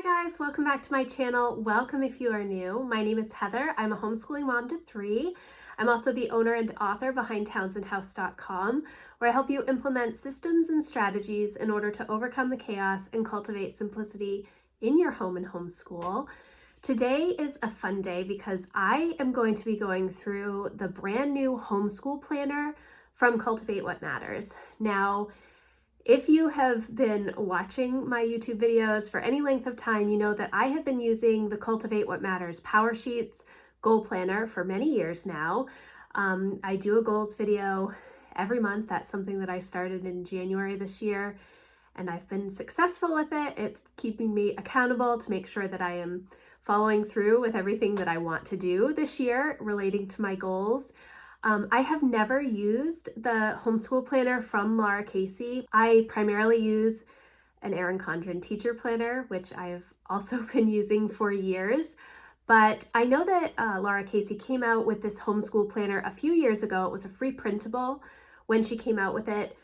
Hi guys, welcome back to my channel. Welcome if you are new. My name is Heather. I'm a homeschooling mom to 3. I'm also the owner and author behind townsendhouse.com, where I help you implement systems and strategies in order to overcome the chaos and cultivate simplicity in your home and homeschool. Today is a fun day because I am going to be going through the brand new homeschool planner from Cultivate What Matters. Now, if you have been watching my YouTube videos for any length of time, you know that I have been using the Cultivate What Matters Power Sheets Goal Planner for many years now. I do a goals video every month. That's something that I started in January this year, and I've been successful with it. It's keeping me accountable to make sure that I am following through with everything that I want to do this year relating to my goals. I have never used the homeschool planner from Laura Casey. I primarily use an Erin Condren teacher planner, which I've also been using for years. But I know that Laura Casey came out with this homeschool planner a few years ago. It was a free printable when she came out with it.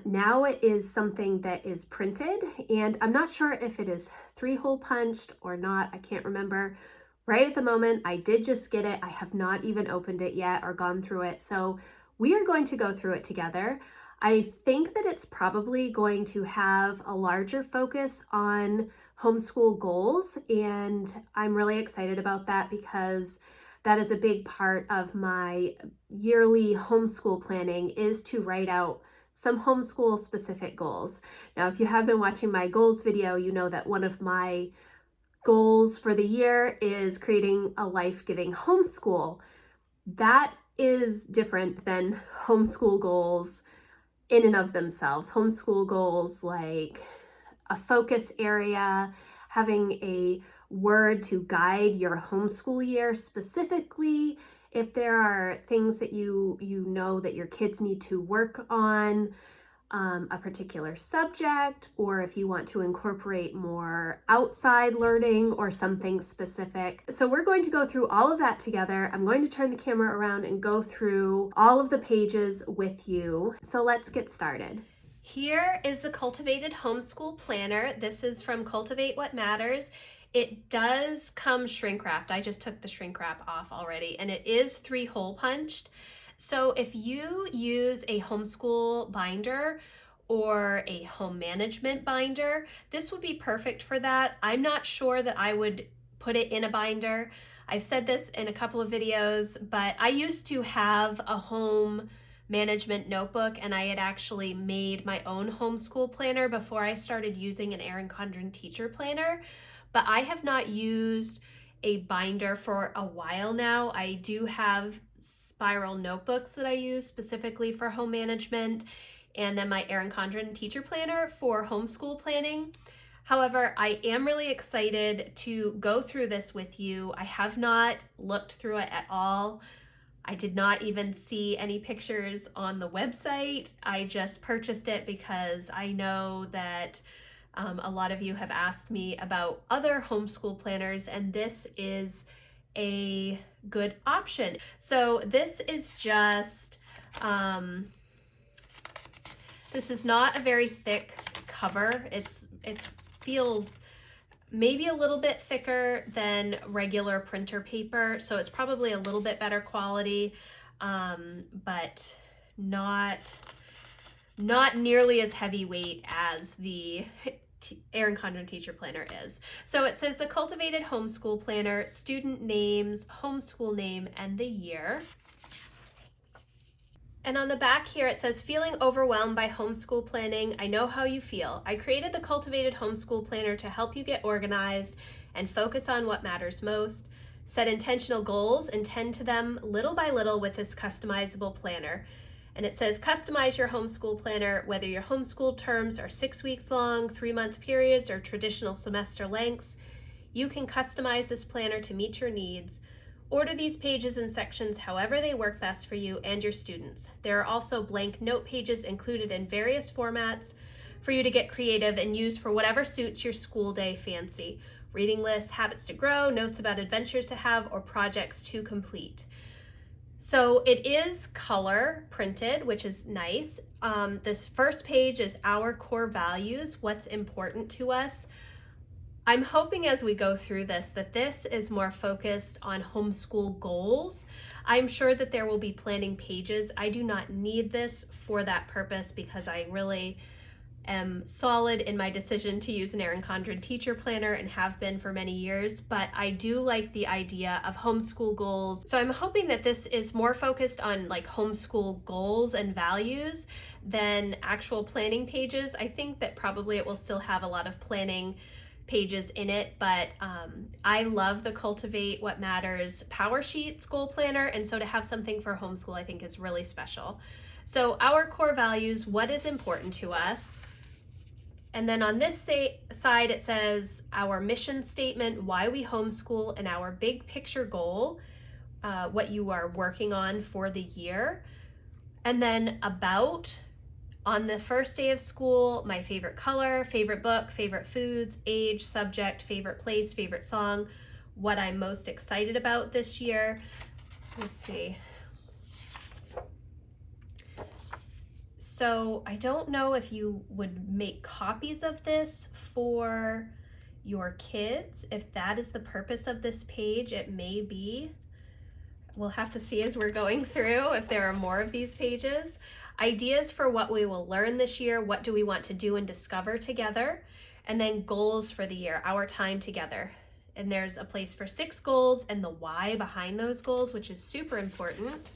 Now it is something that is printed, and I'm not sure if it is 3-hole punched or not. I can't remember. Right at the moment, I did just get it. I have not even opened it yet or gone through it. So we are going to go through it together. I think that it's probably going to have a larger focus on homeschool goals. And I'm really excited about that because that is a big part of my yearly homeschool planning, is to write out some homeschool specific goals. Now, if you have been watching my goals video, you know that one of my goals for the year is creating a life-giving homeschool. That is different than homeschool goals in and of themselves. Homeschool goals like a focus area, having a word to guide your homeschool year specifically. If there are things that you know that your kids need to work on, a particular subject, or if you want to incorporate more outside learning or something specific. So we're going to go through all of that together. I'm going to turn the camera around and go through all of the pages with you. So let's get started. Here is the Cultivated Homeschool Planner. This is from Cultivate What Matters. It does come shrink wrapped. I just took the shrink wrap off already, and it is 3-hole punched. So if you use a homeschool binder or a home management binder, this would be perfect for that. I'm not sure that I would put it in a binder. I've said this in a couple of videos, but I used to have a home management notebook, and I had actually made my own homeschool planner before I started using an Erin Condren teacher planner, but I have not used a binder for a while now. I do have spiral notebooks that I use specifically for home management, and then my Erin Condren teacher planner for homeschool planning. However, I am really excited to go through this with you. I have not looked through it at all. I did not even see any pictures on the website. I just purchased it because I know that a lot of you have asked me about other homeschool planners, and this is a good option. So this is just, this is not a very thick cover. It feels maybe a little bit thicker than regular printer paper, so it's probably a little bit better quality, but not nearly as heavyweight as the Erin Condren teacher planner is. So it says the Cultivated Homeschool Planner, student names, homeschool name, and the year. And on the back here it says, feeling overwhelmed by homeschool planning? I know how you feel. I created the Cultivated Homeschool Planner to help you get organized and focus on what matters most. Set intentional goals and tend to them little by little with this customizable planner. And it says, customize your homeschool planner, whether your homeschool terms are 6 weeks long, 3-month periods, or traditional semester lengths. You can customize this planner to meet your needs. Order these pages and sections however they work best for you and your students. There are also blank note pages included in various formats for you to get creative and use for whatever suits your school day fancy. Reading lists, habits to grow, notes about adventures to have, or projects to complete. So it is color printed, which is nice. This first page is our core values, what's important to us. I'm hoping as we go through this that this is more focused on homeschool goals. I'm sure that there will be planning pages. I do not need this for that purpose because I really am solid in my decision to use an Erin Condren teacher planner and have been for many years, but I do like the idea of homeschool goals. So I'm hoping that this is more focused on like homeschool goals and values than actual planning pages. I think that probably it will still have a lot of planning pages in it, but I love the Cultivate What Matters Power Sheets goal planner, and so to have something for homeschool I think is really special. So our core values, what is important to us, and then on this side it says our mission statement, why we homeschool, and our big picture goal, what you are working on for the year, and then about. On the first day of school, my favorite color, favorite book, favorite foods, age, subject, favorite place, favorite song, what I'm most excited about this year. Let's see. So I don't know if you would make copies of this for your kids. If that is the purpose of this page, it may be. We'll have to see as we're going through if there are more of these pages. Ideas for what we will learn this year, what do we want to do and discover together, and then goals for the year, our time together. And there's a place for 6 goals and the why behind those goals, which is super important.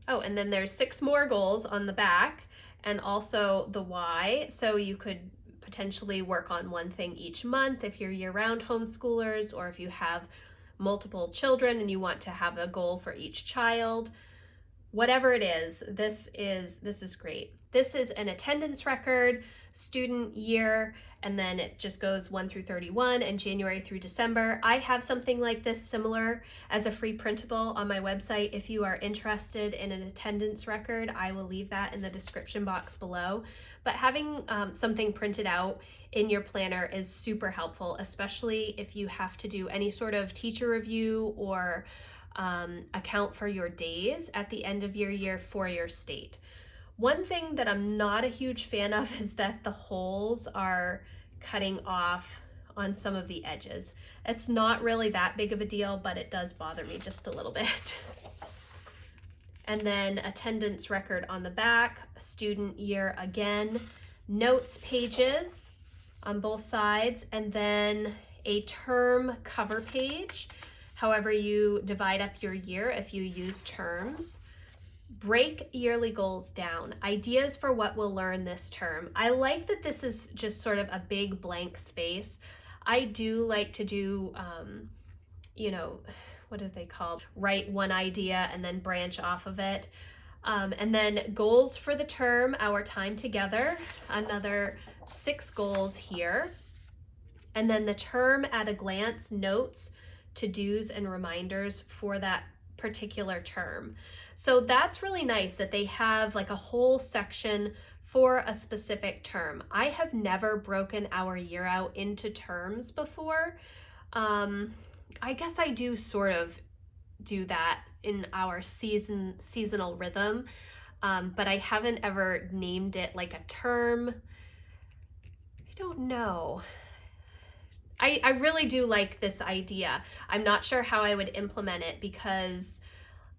Oh, and then there's 6 more goals on the back and also the why. So you could potentially work on one thing each month if you're year-round homeschoolers, or if you have multiple children and you want to have a goal for each child. Whatever it is, this is great. This is an attendance record, student year, and then it just goes 1 through 31 and January through December. I have something like this similar as a free printable on my website. If you are interested in an attendance record, I will leave that in the description box below. But having something printed out in your planner is super helpful, especially if you have to do any sort of teacher review or account for your days at the end of your year for your state. One thing that I'm not a huge fan of is that the holes are cutting off on some of the edges. It's not really that big of a deal, but it does bother me just a little bit. And then attendance record on the back, student year again, notes pages on both sides, and then a term cover page. However you divide up your year if you use terms. Break yearly goals down. Ideas for what we'll learn this term. I like that this is just sort of a big blank space. I do like to do, what are they called? Write one idea and then branch off of it. And then goals for the term, our time together, another 6 goals here. And then the term at a glance, notes, to-dos and reminders for that particular term. So that's really nice that they have like a whole section for a specific term. I have never broken our year out into terms before. I guess I do sort of do that in our seasonal rhythm, but I haven't ever named it like a term. I don't know. I really do like this idea. I'm not sure how I would implement it because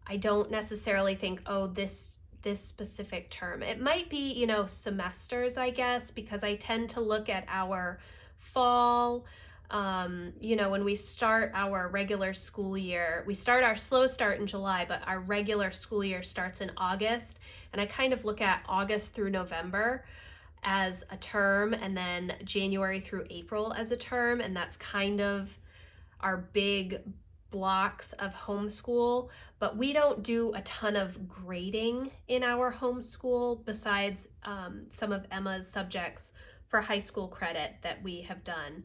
I don't necessarily think, oh, this specific term. It might be, semesters, I guess, because I tend to look at our fall, when we start our regular school year. We start our slow start in July, but our regular school year starts in August. And I kind of look at August through November as a term, and then January through April as a term, and that's kind of our big blocks of homeschool. But we don't do a ton of grading in our homeschool besides some of Emma's subjects for high school credit that we have done.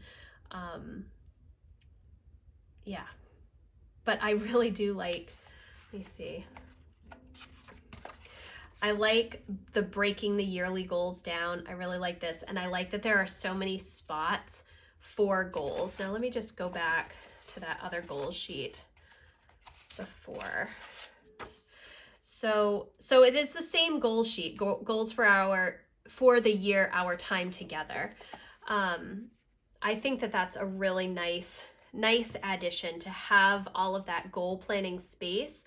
But I really do like, let me see. I like the breaking the yearly goals down. I really like this. And I like that there are so many spots for goals. Now let me just go back to that other goals sheet before. So it is the same goal sheet, goals for the year, our time together. I think that that's a really nice addition to have all of that goal planning space,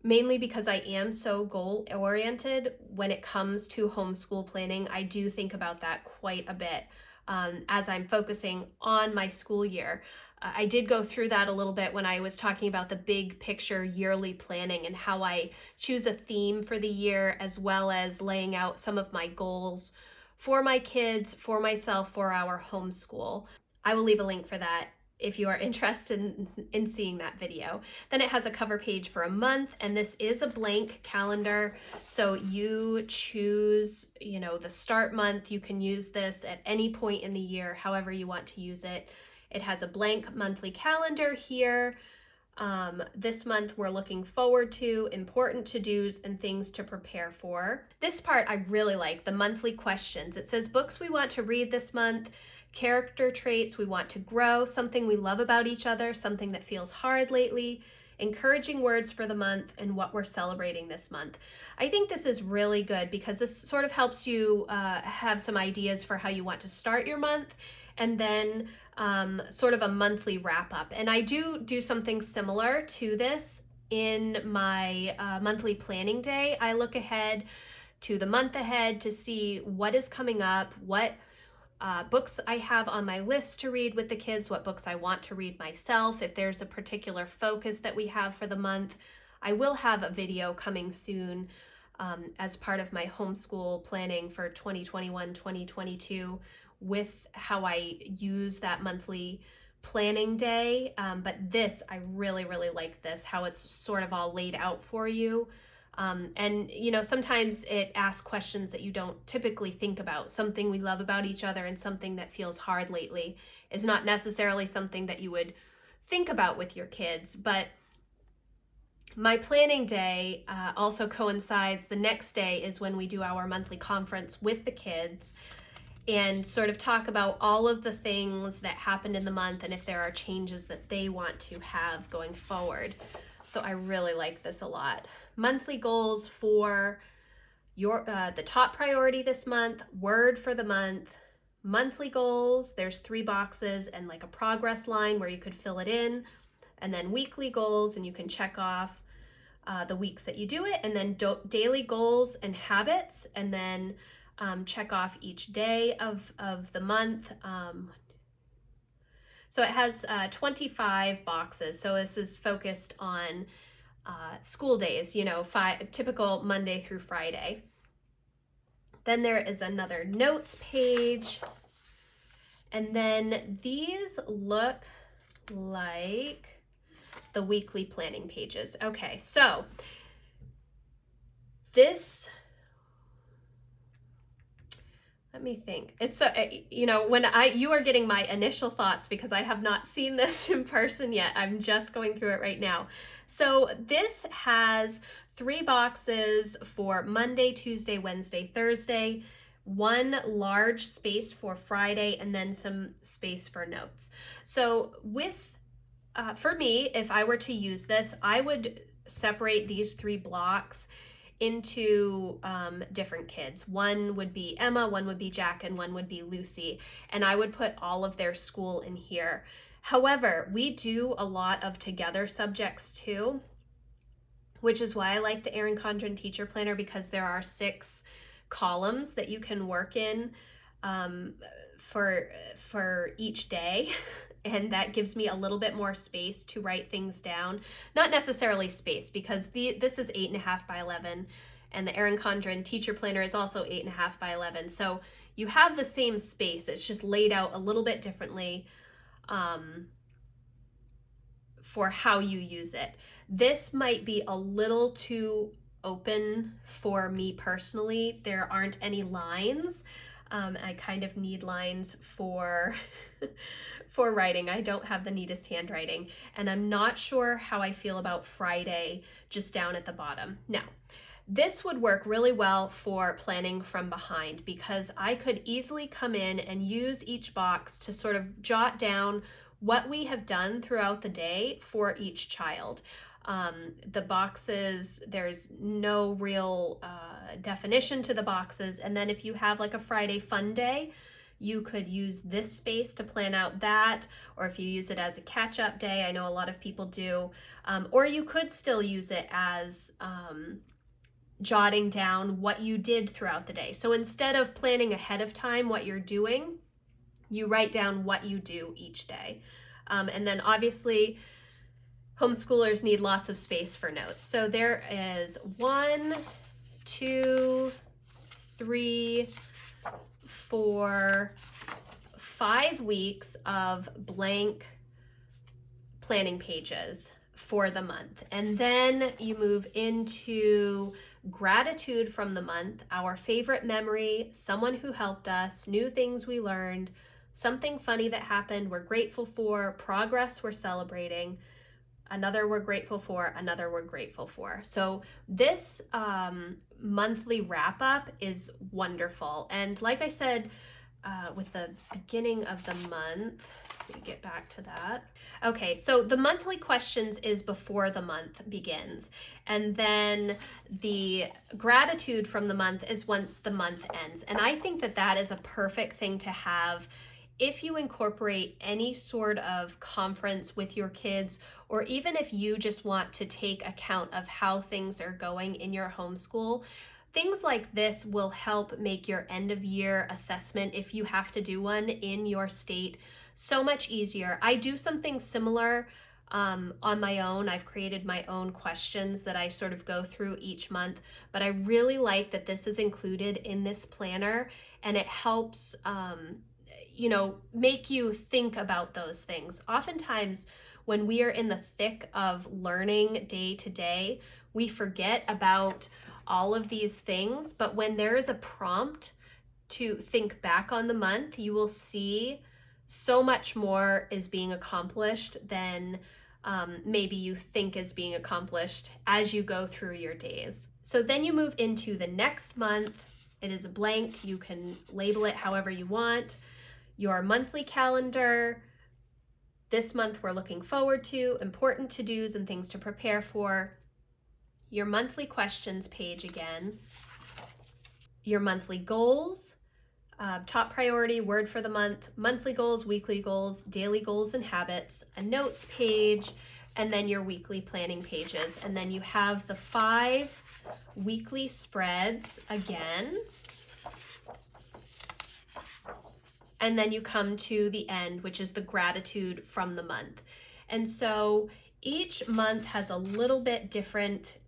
mainly because I am so goal oriented when it comes to homeschool planning. I do think about that quite a bit as I'm focusing on my school year. I did go through that a little bit when I was talking about the big picture yearly planning and how I choose a theme for the year, as well as laying out some of my goals for my kids, for myself, for our homeschool. I will leave a link for that if you are interested in seeing that video. Then it has a cover page for a month, and this is a blank calendar. So you choose, the start month. You can use this at any point in the year, however you want to use it. It has a blank monthly calendar here. This month we're looking forward to, important to-dos, and things to prepare for. This part I really like, the monthly questions. It says books we want to read this month, character traits we want to grow, something we love about each other, something that feels hard lately, encouraging words for the month, and what we're celebrating this month. I think this is really good because this sort of helps you have some ideas for how you want to start your month, and then sort of a monthly wrap up. And I do something similar to this in my monthly planning day. I look ahead to the month ahead to see what is coming up, what books I have on my list to read with the kids, what books I want to read myself. If there's a particular focus that we have for the month, I will have a video coming soon as part of my homeschool planning for 2021-2022 with how I use that monthly planning day. But this, I really, really like this, how it's sort of all laid out for you. And sometimes it asks questions that you don't typically think about. Something we love about each other and something that feels hard lately is not necessarily something that you would think about with your kids. But my planning day also coincides. The next day is when we do our monthly conference with the kids and sort of talk about all of the things that happened in the month and if there are changes that they want to have going forward. So I really like this a lot. Monthly goals for your the top priority this month, word for the month, monthly goals. There's 3 boxes and like a progress line where you could fill it in, and then weekly goals, and you can check off the weeks that you do it, and then daily goals and habits, and then check off each day of the month. So it has 25 boxes. So this is focused on school days, 5 typical Monday through Friday. Then there is another notes page. And then these look like the weekly planning pages. Okay, so this, let me think. It's so, when you are getting my initial thoughts because I have not seen this in person yet. I'm just going through it right now. So this has 3 boxes for Monday, Tuesday, Wednesday, Thursday, 1 large space for Friday, and then some space for notes. So for me, if I were to use this, I would separate these 3 blocks into different kids. 1 would be Emma, 1 would be Jack, and 1 would be Lucy. And I would put all of their school in here. However, we do a lot of together subjects too, which is why I like the Erin Condren Teacher Planner, because there are 6 columns that you can work in for each day. And that gives me a little bit more space to write things down. Not necessarily space, because this is 8.5 by 11, and the Erin Condren Teacher Planner is also 8.5 by 11. So you have the same space. It's just laid out a little bit differently for how you use it. This might be a little too open for me personally. There aren't any lines. I kind of need lines for for writing. I don't have the neatest handwriting, and I'm not sure how I feel about Friday just down at the bottom. Now, this would work really well for planning from behind, because I could easily come in and use each box to sort of jot down what we have done throughout the day for each child. The boxes, there's no real definition to the boxes. And then if you have like a Friday fun day, you could use this space to plan out that, or if you use it as a catch-up day, I know a lot of people do, or you could still use it as jotting down what you did throughout the day. So instead of planning ahead of time what you're doing, you write down what you do each day. And then obviously, homeschoolers need lots of space for notes. So there is 1, 2, 3, 4, 5 weeks of blank planning pages for the month. And then you move into gratitude from the month, our favorite memory, someone who helped us, new things we learned, something funny that happened we're grateful for, progress we're celebrating, another we're grateful for, another we're grateful for. So this monthly wrap up is wonderful. And like I said, with the beginning of the month, let me get back to that. Okay, so the monthly questions is before the month begins. And then the gratitude from the month is once the month ends. And I think that that is a perfect thing to have if you incorporate any sort of conference with your kids, or even if you just want to take account of how things are going in your homeschool. Things like this will help make your end of year assessment, if you have to do one in your state, so much easier. I do something similar on my own. I've created my own questions that I sort of go through each month, but I really like that this is included in this planner, and it helps make you think about those things. Oftentimes, when we are in the thick of learning day to day, we forget about all of these things, but when there is a prompt to think back on the month, you will see so much more is being accomplished than maybe you think is being accomplished as you go through your days. So then you move into the next month. It is a blank. You can label it however you want. Your monthly calendar. This month we're looking forward to, important to-dos and things to prepare for. Your monthly questions page again. Your monthly goals, top priority, word for the month, monthly goals, weekly goals, daily goals and habits, a notes page, and then your weekly planning pages. And then you have the 5 weekly spreads again. And then you come to the end, which is the gratitude from the month. And so each month has a little bit different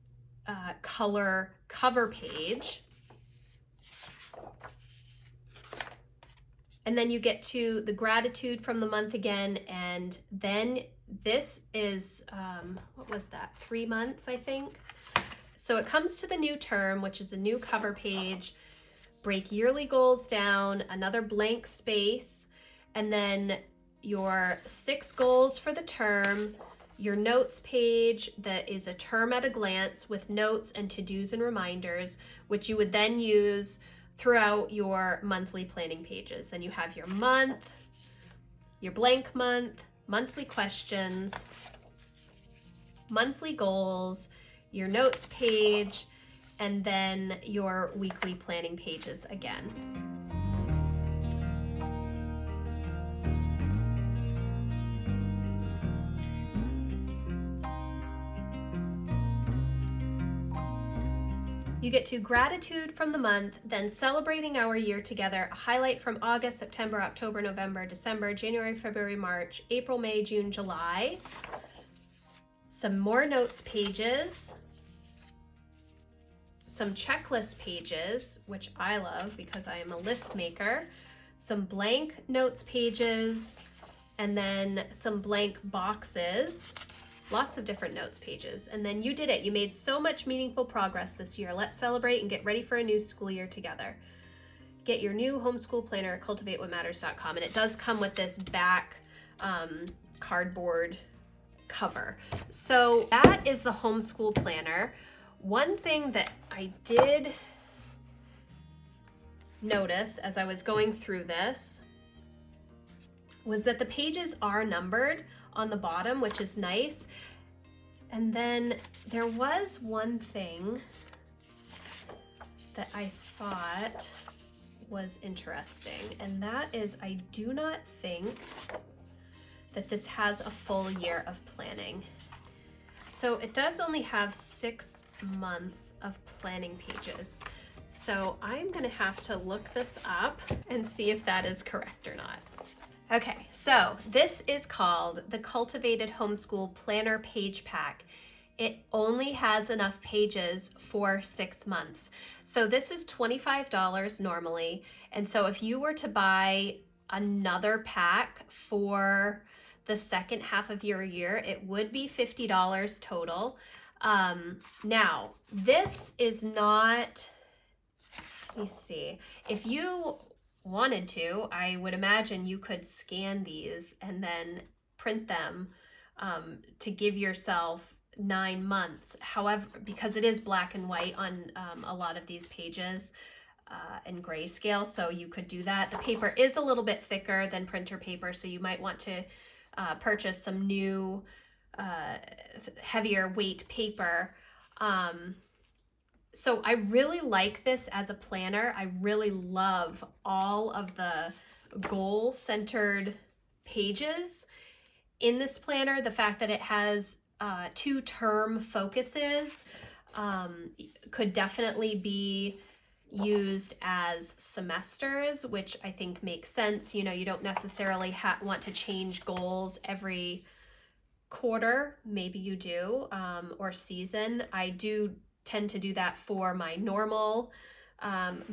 color cover page. And then you get to the gratitude from the month again. And then this is, 3 months, I think. So it comes to the new term, which is a new cover page. Break yearly goals down, another blank space, and then your 6 goals for the term, your notes page that is a term at a glance with notes and to-dos and reminders, which you would then use throughout your monthly planning pages. Then you have your month, your blank month, monthly questions, monthly goals, your notes page, and then your weekly planning pages again. You get to gratitude from the month, then celebrating our year together, a highlight from August, September, October, November, December, January, February, March, April, May, June, July. Some more notes pages, some checklist pages, which I love because I am a list maker, some blank notes pages, and then some blank boxes. Lots of different notes pages. And then you did it. You made so much meaningful progress this year. Let's celebrate and get ready for a new school year together. Get your new homeschool planner at cultivatewhatmatters.com. And it does come with this back cardboard cover. So that is the homeschool planner. One thing that I did notice as I was going through this was that the pages are numbered on the bottom, which is nice. And then there was one thing that I thought, was interesting, and that is I do not think that this has a full year of planning. So it does only have 6 months of planning pages. So I'm gonna have to look this up and see if that is correct or not. Okay, so this is called the Cultivated Homeschool Planner Page Pack. It only has enough pages for 6 months. So this is $25 normally. And so if you were to buy another pack for the second half of your year, it would be $50 total. Now, this is not, let me see, if you wanted to, I would imagine you could scan these and then print them to give yourself 9 months. However, because it is black and white on a lot of these pages and grayscale, so you could do that. The paper is a little bit thicker than printer paper, so you might want to purchase some new heavier weight paper. So I really like this as a planner. I really love all of the goal-centered pages in this planner. The fact that it has 2 term focuses could definitely be used as semesters, which I think makes sense. You know, you don't necessarily want to change goals every quarter. Maybe you do, or season. I do tend to do that for my normal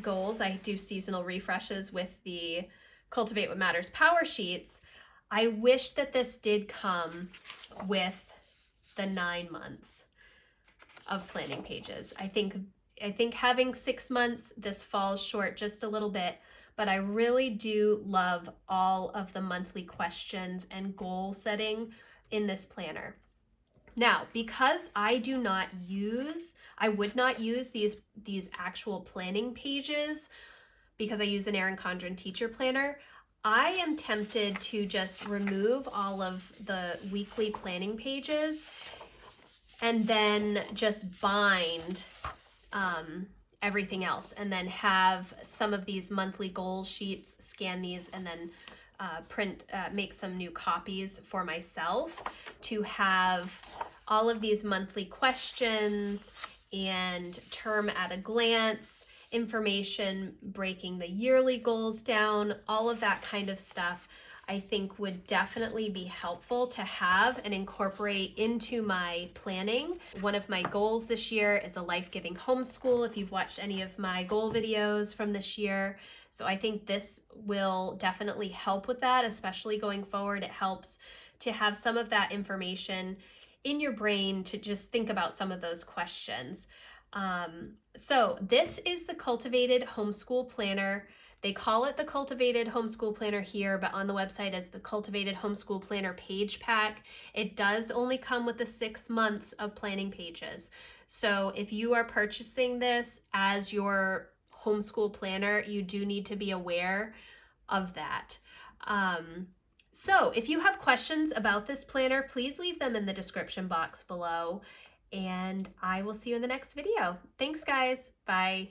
goals. I do seasonal refreshes with the Cultivate What Matters Power Sheets. I wish that this did come with the 9 months of planning pages. I think having 6 months, this falls short just a little bit, but I really do love all of the monthly questions and goal setting in this planner. Now, because I would not use these actual planning pages because I use an Erin Condren teacher planner, I am tempted to just remove all of the weekly planning pages and then just bind everything else, and then have some of these monthly goal sheets, scan these, and then make some new copies for myself to have all of these monthly questions and term at a glance information, breaking the yearly goals down, all of that kind of stuff. I think would definitely be helpful to have and incorporate into my planning. One of my goals this year is a life-giving homeschool, if you've watched any of my goal videos from this year. So I think this will definitely help with that, especially going forward. It helps to have some of that information in your brain to just think about some of those questions. So this is the Cultivated Homeschool Planner. They call it the Cultivated Homeschool Planner here, but on the website as the Cultivated Homeschool Planner Page Pack. It does only come with the 6 months of planning pages. So if you are purchasing this as your homeschool planner, you do need to be aware of that. So if you have questions about this planner, please leave them in the description box below, and I will see you in the next video. Thanks, guys. Bye.